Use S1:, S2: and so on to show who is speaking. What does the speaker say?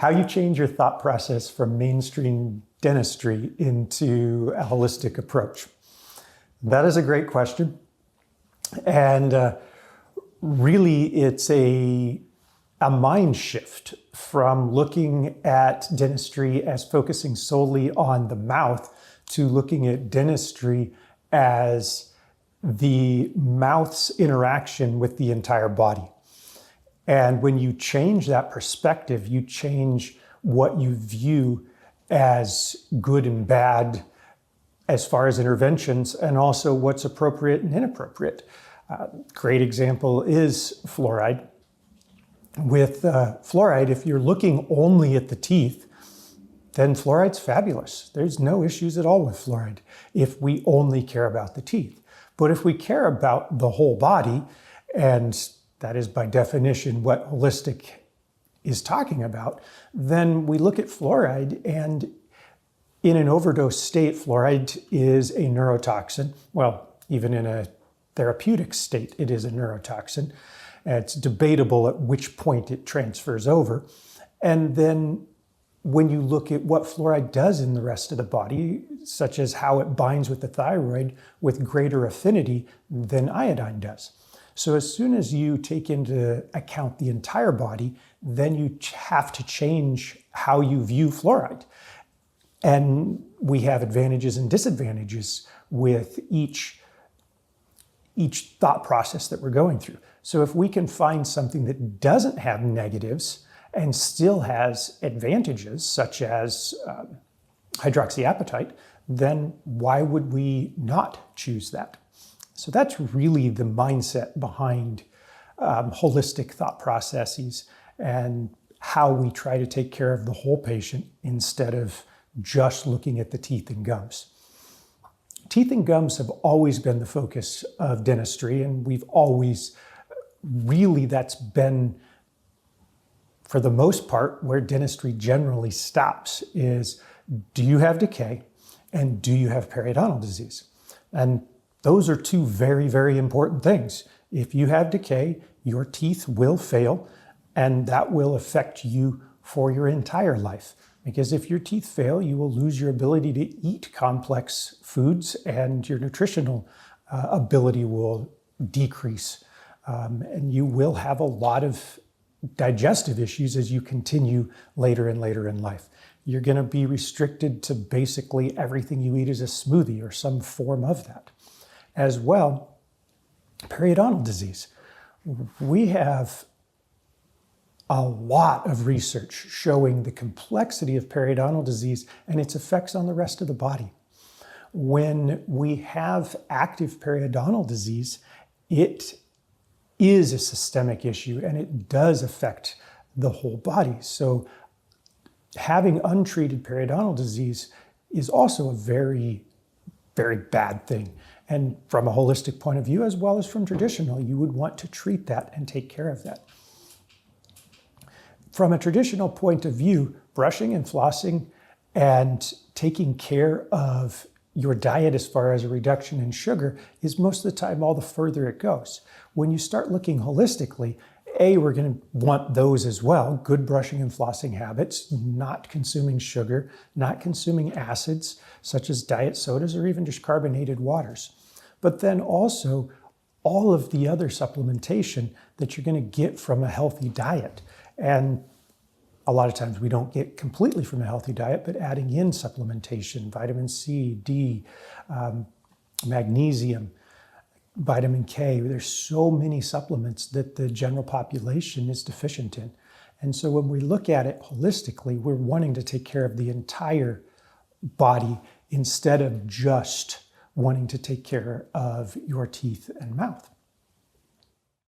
S1: how you change your thought process from mainstream dentistry into a holistic approach. That is a great question. And really, it's a mind shift from looking at dentistry as focusing solely on the mouth to looking at dentistry as the mouth's interaction with the entire body. And when you change that perspective, you change what you view as good and bad as far as interventions, and also what's appropriate and inappropriate. Great example is fluoride. With fluoride, if you're looking only at the teeth, then fluoride's fabulous. There's no issues at all with fluoride if we only care about the teeth. But if we care about the whole body, and that is by definition what holistic is talking about, then we look at fluoride, and in an overdose state, fluoride is a neurotoxin. Well, even in a therapeutic state, it is a neurotoxin. It's debatable at which point it transfers over. And then when you look at what fluoride does in the rest of the body, such as how it binds with the thyroid with greater affinity than iodine does. So as soon as you take into account the entire body, then you have to change how you view fluoride. And we have advantages and disadvantages with each thought process that we're going through. So if we can find something that doesn't have negatives and still has advantages, such as hydroxyapatite, then why would we not choose that? So that's really the mindset behind holistic thought processes and how we try to take care of the whole patient instead of just looking at the teeth and gums. Teeth and gums have always been the focus of dentistry, and we've always really, that's been, for the most part, where dentistry generally stops is, do you have decay and do you have periodontal disease? And those are two very, very important things. If you have decay, your teeth will fail, and that will affect you for your entire life. Because if your teeth fail, you will lose your ability to eat complex foods, and your nutritional ability will decrease. And you will have a lot of digestive issues as you continue later and later in life. You're going to be restricted to basically everything you eat as a smoothie or some form of that. As well, periodontal disease. We have a lot of research showing the complexity of periodontal disease and its effects on the rest of the body. When we have active periodontal disease, it is a systemic issue and it does affect the whole body. So having untreated periodontal disease is also a very, very bad thing. And from a holistic point of view, as well as from traditional, you would want to treat that and take care of that. From a traditional point of view, brushing and flossing and taking care of your diet as far as a reduction in sugar is most of the time all the further it goes. When you start looking holistically, we're going to want those as well. Good brushing and flossing habits, not consuming sugar, not consuming acids such as diet sodas or even just carbonated waters. But then also all of the other supplementation that you're going to get from a healthy diet. And a lot of times we don't get completely from a healthy diet, but adding in supplementation, vitamin C, D, magnesium, vitamin K. There's so many supplements that the general population is deficient in. And so when we look at it holistically, we're wanting to take care of the entire body instead of just wanting to take care of your teeth and mouth.